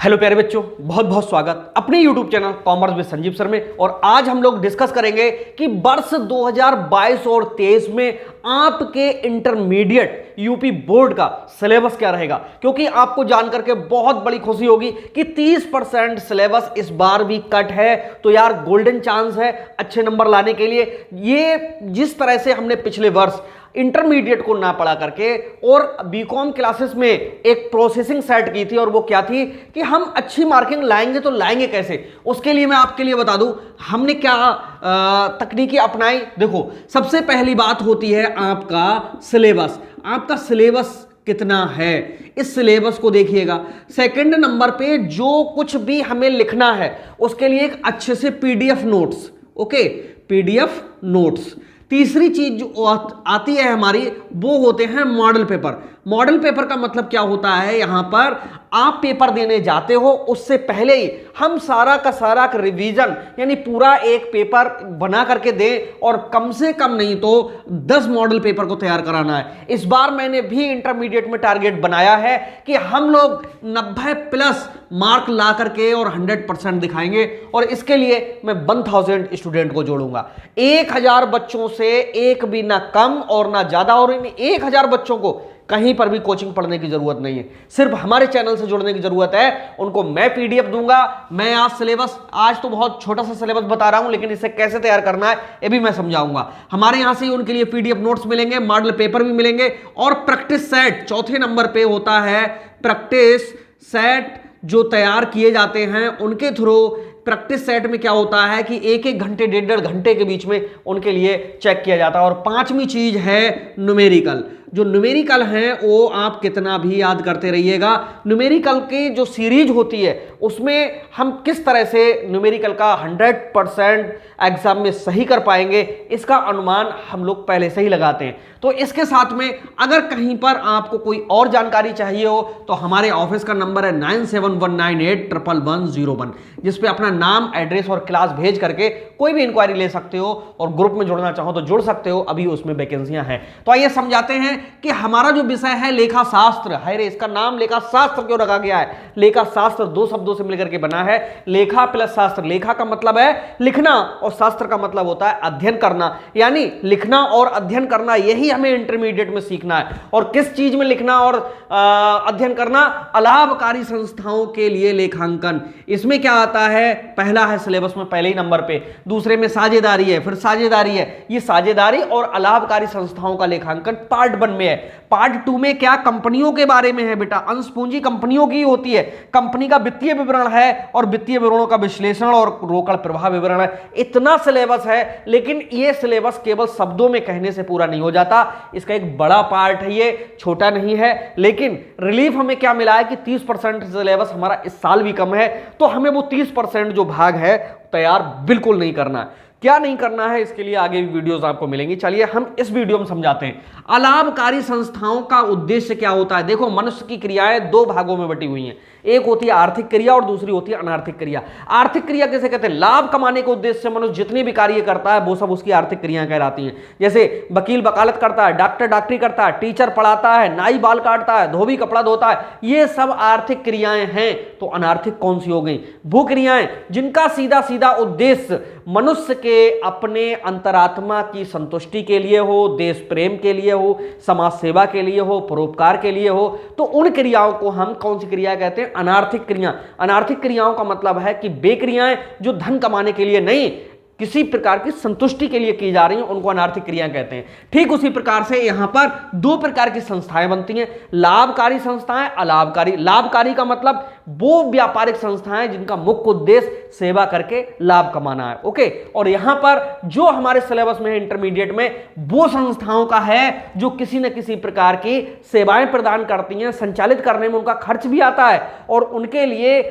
Hello प्यारे बच्चों, बहुत बहुत स्वागत अपने YouTube channel commerce with Sanjeev sir में। और आज हम लोग डिस्कस करेंगे कि वर्ष 2022 और 23 में आपके इंटरमीडिएट यूपी बोर्ड का सिलेबस क्या रहेगा, क्योंकि आपको जानकर के बहुत बड़ी खुशी होगी कि 30% सिलेबस इस बार भी कट है। तो यार गोल्डन चांस है अच्छे नंबर लाने के लिए। ये जिस तरह से हमने पिछले वर्ष इंटरमीडिएट को ना पढ़ा करके और बीकॉम क्लासेस में एक प्रोसेसिंग सेट की थी, और वो क्या थी कि हम अच्छी मार्किंग लाएंगे तो लाएंगे कैसे, उसके लिए मैं आपके लिए बता दूं हमने क्या तकनीकी अपनाई। देखो, सबसे पहली बात होती है आपका सिलेबस। आपका सिलेबस कितना है, इस सिलेबस को देखिएगा। सेकंड नंबर पे जो कुछ भी हमें लिखना है उसके लिए एक अच्छे से PDF notes, okay, PDF notes. तीसरी चीज जो आती है हमारी वो होते हैं मॉडल पेपर। मॉडल पेपर का मतलब क्या होता है, यहां पर आप पेपर देने जाते हो उससे पहले ही हम सारा का सारा रिवीजन यानी पूरा एक पेपर बना करके दें, और कम से कम नहीं तो 10 मॉडल पेपर को तैयार कराना है। इस बार मैंने भी इंटरमीडिएट में टारगेट बनाया है कि हम लोग 90+ मार्क ला करके और 100% दिखाएंगे, और इसके लिए मैं 1000 स्टूडेंट को जोड़ूंगा। 1000 बच्चों से एक भी ना कम और ना ज्यादा, और इन 1000 बच्चों को कहीं पर भी कोचिंग पढ़ने की जरूरत नहीं है, सिर्फ हमारे चैनल से जुड़ने की जरूरत है। उनको मैं पीडीएफ दूंगा। मैं आज सिलेबस, आज तो बहुत छोटा सा सिलेबस बता रहा हूं, लेकिन इसे कैसे तैयार करना है ये भी मैं समझाऊंगा। हमारे यहां से ही उनके लिए पीडीएफ नोट्स मिलेंगे, मॉडल पेपर भी मिलेंगे, और प्रैक्टिस सेट चौथे नंबर पे होता है। प्रैक्टिस सेट जो तैयार किए जाते हैं उनके थ्रू, प्रैक्टिस सेट में क्या होता है कि एक घंटे 1.5 घंटे के बीच में उनके लिए चेक किया जाता है। और पांचवी चीज है न्यूमेरिकल। जो न्यूमेरिकल है वो आप कितना भी याद करते रहिएगा। न्यूमेरिकल की जो सीरीज होती है उसमें हम किस तरह से न्यूमेरिकल का 100% एग्जाम में सही कर पाएंगे, इसका अनुमान हम लोग पहले से ही लगाते हैं। तो इसके साथ में अगर कहीं पर आपको कोई और जानकारी चाहिए हो तो हमारे ऑफिस का नंबर है 9719811101, जिसपे अपना नाम, एड्रेस और क्लास भेज करके कोई भी इंक्वायरी ले सकते हो, और ग्रुप में जुड़ना चाहो तो जुड़ सकते हो। अभी उसमें वैकेंसियां हैं। तो आइए समझाते हैं कि हमारा जो विषय है लेखा शास्त्र है। रे, इसका नाम लेखा शास्त्र क्यों रखा गया है? लेखा शास्त्र 2 शब्दों से मिलकर के बना है, लेखा प्लस शास्त्र। लेखा का मतलब है लिखना और शास्त्र का मतलब होता है अध्ययन करना, यानी लिखना और अध्ययन करना, यही हमें इंटरमीडिएट में सीखना है। और किस चीज में लिखना और अध्ययन करना? अलाभकारी संस्थाओं के लिए लेखांकन। इसमें क्या आता है? पहला है सिलेबस में पहले ही नंबर पे, दूसरे में साझेदारी है, फिर साझेदारी है। ये साझेदारी और अलाभकारी संस्थाओं का लेखांकन पार्ट 1 में है। पार्ट 2 में क्या? कंपनियों के बारे में है बेटा। अंश पूंजी कंपनियों की होती है, कंपनी का वित्तीय विवरण है, और वित्तीय विवरणों का विश्लेषण और रोकड़ प्रवाह विवरण है। इतना सिलेबस है, लेकिन यह सिलेबस केवल शब्दों में कहने से पूरा नहीं हो जाता। इसका एक बड़ा पार्ट है, ये छोटा नहीं है। लेकिन रिलीफ हमें क्या मिला है कि 30% सिलेबस हमारा इस साल भी कम है, तो हमें वो 30% जो भाग है तैयार बिल्कुल नहीं करना है। क्या नहीं करना है, इसके लिए आगे भी वीडियोस आपको मिलेंगी। चलिए हम इस वीडियो में समझाते हैं अलाभकारी संस्थाओं का उद्देश्य क्या होता है। देखो, मनुष्य की क्रियाएं 2 भागों में बटी हुई हैं। एक होती है आर्थिक क्रिया और दूसरी होती है अनार्थिक क्रिया। आर्थिक क्रिया किसे कहते हैं? लाभ कमाने के उद्देश्य से मनुष्य जितने भी कार्य करता है वो सब उसकी आर्थिक क्रियाएं कहलाती हैं। जैसे वकील वकालत करता है, डॉक्टर डॉक्टरी करता है, टीचर पढ़ाता है, नाई बाल काटता है, धोबी कपड़ा धोता है, ये सब आर्थिक क्रियाएं हैं। तो अनार्थिक कौन सी हो गई? वो क्रियाएं जिनका सीधा सीधा उद्देश्य मनुष्य के अपने अंतरात्मा की संतुष्टि के लिए हो, देश प्रेम के लिए हो, समाज सेवा के लिए हो, परोपकार के लिए हो, तो उन क्रियाओं को हम कौन सी क्रिया कहते हैं? अनार्थिक क्रिया। अनार्थिक क्रियाओं का मतलब है कि वे क्रियाएं जो धन कमाने के लिए नहीं, किसी प्रकार की संतुष्टि के लिए की जा रही हैं, उनको अनार्थिक क्रिया कहते हैं। ठीक उसी प्रकार से यहां पर 2 प्रकार की संस्थाएं बनती हैं, लाभकारी संस्थाएं, अलाभकारी। लाभकारी का मतलब वो व्यापारिक संस्थाएं जिनका मुख्य उद्देश्य सेवा करके लाभ कमाना है, ओके। और यहां पर जो हमारे सिलेबस में है इंटरमीडिएट में, वो संस्थाओं का है जो किसी न किसी प्रकार की सेवाएं प्रदान करती हैं। संचालित करने में उनका खर्च भी आता है, और उनके लिए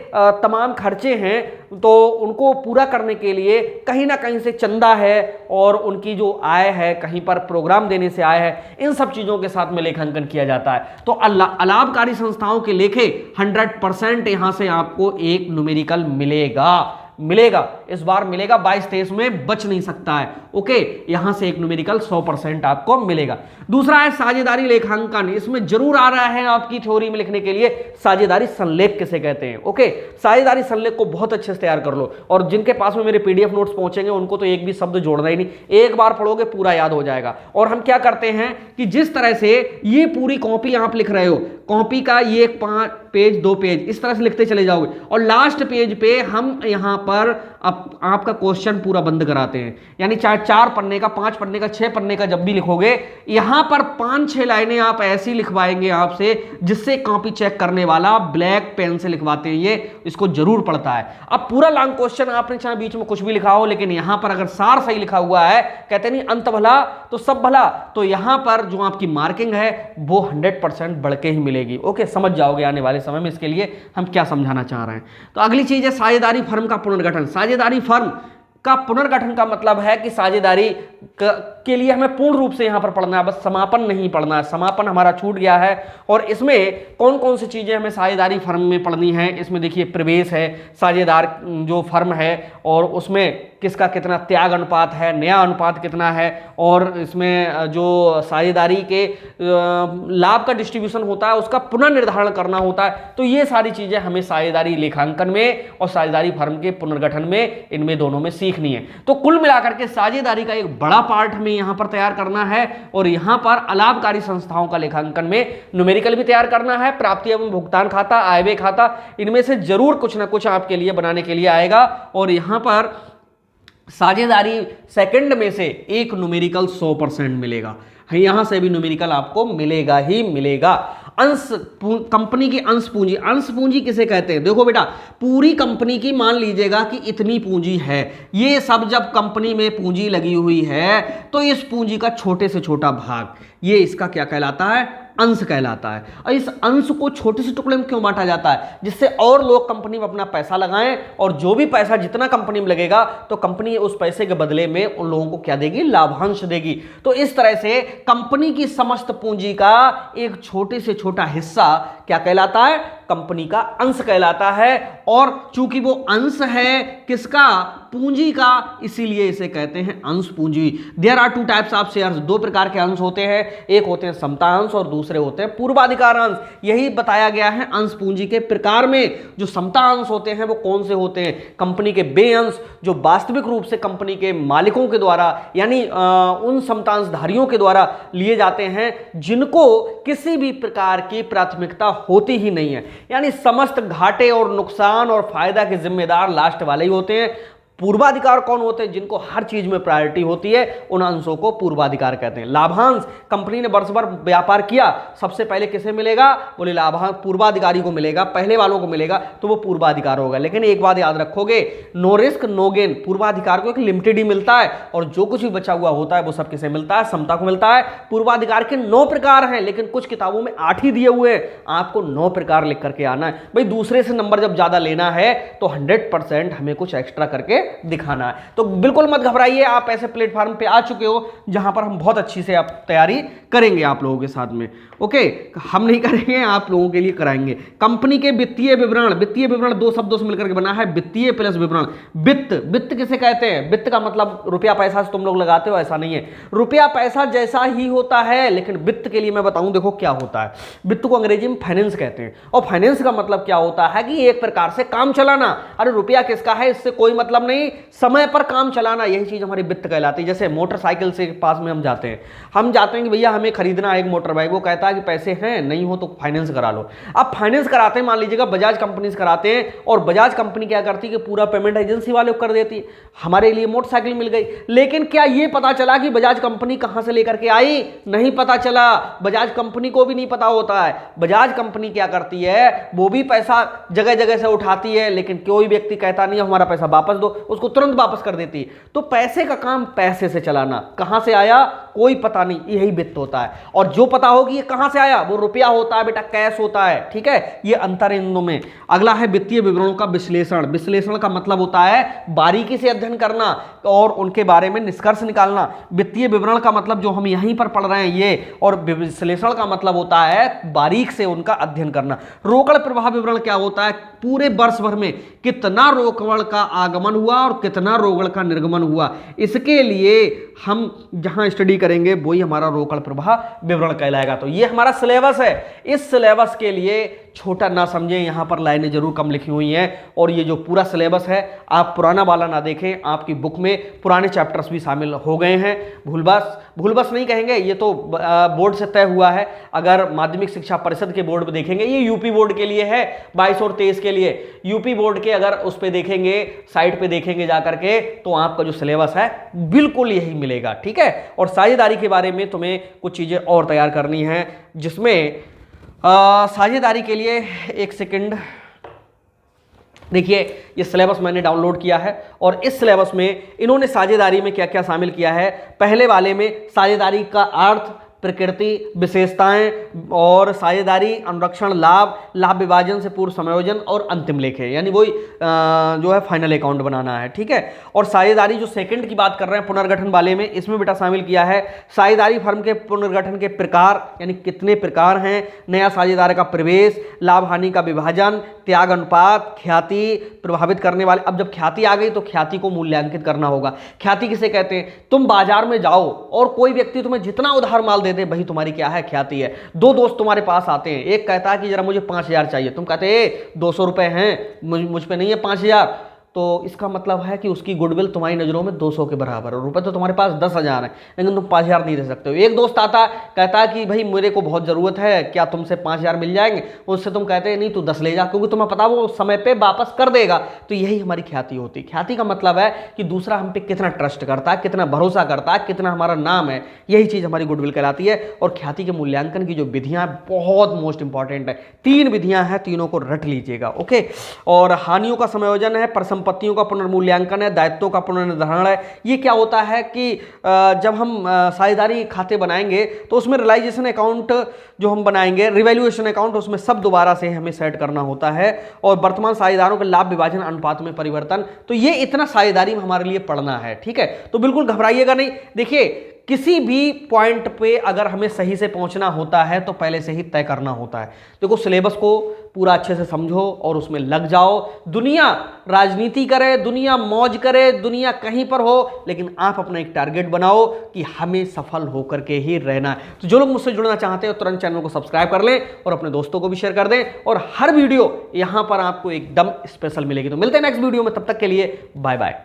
तमाम खर्चे हैं, तो उनको पूरा करने के लिए कहीं ना कहीं से चंदा है, और उनकी जो आय है कहीं पर प्रोग्राम देने से आय है। इन सब चीजों के साथ में लेखांकन किया जाता है। तो अलाभकारी संस्थाओं के लेखे 100% यहां से आपको एक न्यूमेरिकल मिलेगा। मिलेगा, इस बार मिलेगा, 22-23 में बच नहीं सकता है। ओके, यहां से एक न्यूमेरिकल 100% आपको मिलेगा। दूसरा है साझेदारी लेखांकन, इसमें जरूर आ रहा है आपकी थ्योरी में लिखने के लिए, साझेदारी संलेख किसे कहते हैं। ओके, साझेदारी संलेख को बहुत अच्छे से तैयार कर लो, और जिनके पास में मेरे पीडीएफ नोट्स पहुंचेंगे उनको तो एक भी शब्द जोड़ना ही नहीं, एक बार पढ़ोगे पूरा याद हो जाएगा। और हम क्या करते हैं कि जिस तरह से ये पूरी कॉपी आप लिख रहे हो, कॉपी का ये 5 पेज 2 पेज इस तरह से लिखते चले जाओगे, और लास्ट पेज पे हम यहां पर आपका क्वेश्चन पूरा बंद कराते हैं। यानी चाहे 4 पन्ने का, 5 पन्ने का, 6 पन्ने का जब भी लिखोगे, यहां पर 5-6 लाइनें आप ऐसी लिखवाएंगे आपसे, जिससे कॉपी चेक करने वाला ब्लैक पेन से लिखवाते हैं, ये इसको जरूर पढ़ता है। अब पूरा लॉन्ग क्वेश्चन आपने चाहे बीच में कुछ भी लिखा हो, लेकिन यहां पर अगर सार सही लिखा हुआ है, कहते नहीं अंत भला तो सब भला, तो यहां पर जो आपकी मार्किंग है वो 100% बढ़ के ही मिलेगी। ओके, समझ जाओगे आने वाले समय में इसके लिए हम क्या समझाना चाह रहे हैं। तो अगली चीज है साझेदारी फर्म का पुनर्गठन। साझेदारी फर्म का पुनर्गठन का मतलब है कि साझेदारी के लिए हमें पूर्ण रूप से यहां पर पढ़ना है, बस समापन नहीं पढ़ना है, समापन हमारा छूट गया है। और इसमें कौन कौन सी चीजें हमें साझेदारी फर्म में पढ़नी है, इसमें देखिए प्रवेश है, साझेदार जो फर्म है और उसमें किसका कितना त्याग अनुपात है, नया अनुपात कितना है, और इसमें जो साझेदारी के लाभ का डिस्ट्रीब्यूशन होता है उसका पुनर्निर्धारण करना होता है। तो ये सारी चीजें हमें साझेदारी लेखांकन में और साझेदारी फर्म के पुनर्गठन में, इनमें दोनों में सीखनी है। तो कुल मिलाकर के साझेदारी का एक बड़ा पार्ट हमें यहां पर तैयार करना है, और यहां पर अलाभकारी संस्थाओं का लेखांकन में न्यूमेरिकल भी तैयार करना है, प्राप्ति एवं भुगतान खाता, आय व्यय खाता, इनमें से जरूर कुछ ना कुछ आपके लिए बनाने के लिए आएगा। और यहां पर साझेदारी सेकंड में से एक न्यूमेरिकल 100% मिलेगा, यहां से भी न्यूमेरिकल आपको मिलेगा ही मिलेगा। अंश कंपनी की अंश पूंजी, अंश पूंजी किसे कहते हैं? देखो बेटा, पूरी कंपनी की मान लीजिएगा कि इतनी पूंजी है, ये सब जब कंपनी में पूंजी लगी हुई है तो इस पूंजी का छोटे से छोटा भाग, ये इसका क्या कहलाता है? अंश कहलाता है। और इस अंश को छोटे से टुकड़े में क्यों बांटा जाता है? जिससे और लोग कंपनी में अपना पैसा लगाएं, और जो भी पैसा जितना कंपनी में लगेगा तो कंपनी उस पैसे के बदले में उन लोगों को क्या देगी? लाभांश देगी। तो इस तरह से कंपनी की समस्त पूंजी का एक छोटे से छोटा हिस्सा क्या कहलाता है? कंपनी का अंश कहलाता है। और चूंकि वो अंश है किसका? पूंजी का, इसीलिए इसे कहते हैं अंश पूंजी। There are 2 types of shares, 2 प्रकार के अंश होते हैं, एक होते हैं समता अंश और दूसरे होते हैं पूर्वाधिकार अंश। यही बताया गया है अंश पूंजी के प्रकार में। जो समता अंश होते हैं वो कौन से होते हैं? कंपनी के वे अंश जो वास्तविक रूप से कंपनी के मालिकों के द्वारा, यानी उन समतांशधारियों के द्वारा लिए जाते हैं जिनको किसी भी प्रकार की प्राथमिकता होती ही नहीं है, यानी समस्त घाटे और नुकसान और फायदा के जिम्मेदार लास्ट वाले ही होते हैं। पूर्वाधिकार कौन होते हैं? जिनको हर चीज में प्रायोरिटी होती है, उन अंशों को पूर्वाधिकार कहते हैं। लाभांश, कंपनी ने वर्ष भर व्यापार किया, सबसे पहले किसे मिलेगा? बोले लाभांश पूर्वाधिकारी को मिलेगा, पहले वालों को मिलेगा, तो वो पूर्वाधिकार होगा। लेकिन एक बात याद रखोगे, नो रिस्क नो गेन, पूर्वाधिकार को एक लिमिटेड ही मिलता है, और जो कुछ भी बचा हुआ होता है वो सब किसे मिलता है? समता को मिलता है। पूर्वाधिकार के 9 प्रकार हैं, लेकिन कुछ किताबों में 8 ही दिए हुए हैं, आपको 9 प्रकार लिख करके आना है। भाई दूसरे से नंबर जब ज्यादा लेना है तो 100% हमें कुछ एक्स्ट्रा करके दिखाना है। तो बिल्कुल मत घबराइए, आप ऐसे प्लेटफॉर्म पे आ चुके हो जहां पर हम बहुत अच्छी से आप तैयारी करेंगे आप लोगों के साथ में। ओके, हम नहीं करेंगे, आप लोगों के लिए कराएंगे। कंपनी के वित्तीय विवरण, वित्तीय विवरण 2 शब्दों से मिलकर के बना है, वित्तीय प्लस विवरण। वित्त, वित्त किसे कहते हैं? वित्त का मतलब रुपया पैसा से तुम लोग लगाते हो, ऐसा नहीं है। रुपया पैसा जैसा ही होता है, लेकिन वित्त के लिए मैं बताऊं, देखो क्या होता है। वित्त को अंग्रेजी में फाइनेंस कहते हैं, और फाइनेंस का मतलब क्या होता है कि एक प्रकार से काम चलाना। अरे रुपया किसका है इससे कोई मतलब नहीं, समय पर काम चलाना, यही चीज हमारी वित्त कहलाती है। जैसे मोटरसाइकिल से पास में हम जाते हैं कि भैया हमें खरीदना है एक मोटर बाइक, वो कहता है कि पैसे हैं नहीं हो तो फाइनेंस करा लो। अब फाइनेंस कराते हैं, मान लीजिएगा बजाज कंपनी से कराते हैं, और बजाज कंपनी क्या करती है कि पूरा पेमेंट एजेंसी वाले को कर देती है, हमारे लिए मोटरसाइकिल मिल गई। लेकिन क्या ये पता चला कि बजाज कंपनी कहां से लेकर के आई? नहीं पता चला, बजाज कंपनी को भी नहीं पता होता है। बजाज कंपनी क्या करती है, वो भी पैसा जगह जगह से उठाती है, लेकिन कोई व्यक्ति कहता नहीं हमारा पैसा वापस दो, उसको तुरंत वापस कर देती है। तो पैसे का काम पैसे से चलाना, कहां से आया कोई पता नहीं, यही वित्त होता है। और जो पता होगी ये कहां से आया, वो रुपया होता है बेटा, कैश होता है, ठीक है। ये अंतर इन दोनों में। अगला है वित्तीय विवरणों का विश्लेषण। विश्लेषण का मतलब होता है बारीकी से अध्ययन करना और उनके बारे में निष्कर्ष निकालना। वित्तीय विवरण का मतलब जो हम यहीं पर पढ़ रहे हैं ये, और विश्लेषण का मतलब होता है बारीक से उनका अध्ययन करना। रोकड़ प्रवाह विवरण क्या होता है? पूरे वर्ष भर में कितना रोकड़ का आगमन हुआ और कितना रोकड़ का निर्गमन हुआ, इसके लिए हम जहां स्टडी करेंगे वही हमारा रोकड़ प्रवाह विवरण कहलाएगा। तो ये हमारा सिलेबस है। इस सिलेबस के लिए छोटा ना समझें, यहां पर लाइनें जरूर कम लिखी हुई हैं, और ये जो पूरा सिलेबस है आप पुराना वाला ना देखें, आपकी बुक में पुराने चैप्टर्स भी शामिल हो गए हैं। भूलबस नहीं कहेंगे, ये तो बोर्ड से तय हुआ है। अगर माध्यमिक शिक्षा परिषद के बोर्ड पे देखेंगे, ये यूपी बोर्ड के लिए है 22 और 23 के लिए। यूपी बोर्ड के अगर उस पे देखेंगे, साइट पे देखेंगे जाकर के, तो आपका जो सिलेबस है बिल्कुल यही मिलेगा, ठीक है। और साझेदारी के बारे में तुम्हें कुछ चीजें और तैयार करनी है, जिसमें साझेदारी के लिए एक सेकंड देखिए, ये सिलेबस मैंने डाउनलोड किया है और इस सिलेबस में इन्होंने साझेदारी में क्या क्या शामिल किया है। पहले वाले में साझेदारी का अर्थ, प्रकृति, विशेषताएं और साझेदारी, अनुरक्षण, लाभ विभाजन से पूर्व समायोजन और अंतिम लेख है, यानी वही जो है फाइनल अकाउंट बनाना है, ठीक है। और साझेदारी जो सेकंड की बात कर रहे हैं पुनर्गठन वाले में, इसमें बेटा शामिल किया है साझेदारी फर्म के पुनर्गठन के प्रकार, यानी कितने प्रकार हैं, नया साझेदार का प्रवेश, लाभ हानि का विभाजन, त्याग अनुपात, ख्याति प्रभावित करने वाले। अब जब ख्याति आ गई तो ख्याति को मूल्यांकित करना होगा। ख्याति किसे कहते हैं? तुम बाजार में जाओ और कोई व्यक्ति तुम्हें जितना उधार माल दे दे, वही तुम्हारी क्या है? ख्याति है। दो दोस्त तुम्हारे पास आते हैं, एक कहता है कि जरा मुझे 5,000 चाहिए, तुम कहते 200 रुपए हैं, मुझ पे नहीं है 5,000, तो इसका मतलब है कि उसकी गुडविल तुम्हारी नजरों में 200 के बराबर है। रुपए तो तुम्हारे पास 10,000 है, लेकिन तुम 5,000 नहीं दे सकते हो। एक दोस्त आता कहता है कि भाई मेरे को बहुत जरूरत है, क्या तुमसे 5,000 मिल जाएंगे? उससे तुम कहते हैं नहीं तू 10 ले जा, क्योंकि तुम्हें पता वो समय पे वापस कर देगा। तो यही हमारी ख्याति होती है। ख्याति का मतलब है कि दूसरा हम पे कितना ट्रस्ट करता है, कितना भरोसा करता है, कितना हमारा नाम है, यही चीज हमारी गुडविल कहलाती है। और ख्याति के मूल्यांकन की जो विधियां बहुत मोस्ट इंपॉर्टेंट है, 3 विधियां हैं, तीनों को रट लीजिएगा, ओके। और हानियों का समायोजन है, परिसंपत्तियों का पुनर्मूल्यांकन है, दायित्वों का पुनर्निर्धारण है। ये क्या होता है कि जब हम साझेदारी खाते बनाएंगे तो उसमें रियलाइजेशन अकाउंट जो हम बनाएंगे, रिवैल्यूएशन अकाउंट, उसमें सब दोबारा से हमें सेट करना होता है। और वर्तमान साझेदारों के लाभ विभाजन अनुपात में परिवर्तन, तो ये इतना साझेदारी में हमारे लिए पढ़ना है, ठीक है। तो बिल्कुल घबराइएगा नहीं। देखिए, किसी भी पॉइंट पे अगर हमें सही से पहुंचना होता है तो पहले से ही तय करना होता है। देखो, सिलेबस को पूरा अच्छे से समझो और उसमें लग जाओ। दुनिया राजनीति करे, दुनिया मौज करे, दुनिया कहीं पर हो, लेकिन आप अपना एक टारगेट बनाओ कि हमें सफल होकर के ही रहना है। तो जो लोग मुझसे जुड़ना चाहते हैं तुरंत चैनल को सब्सक्राइब कर लें और अपने दोस्तों को भी शेयर कर दें। और हर वीडियो यहां पर आपको एकदम स्पेशल मिलेगी। तो मिलते हैं नेक्स्ट वीडियो में, तब तक के लिए बाय बाय।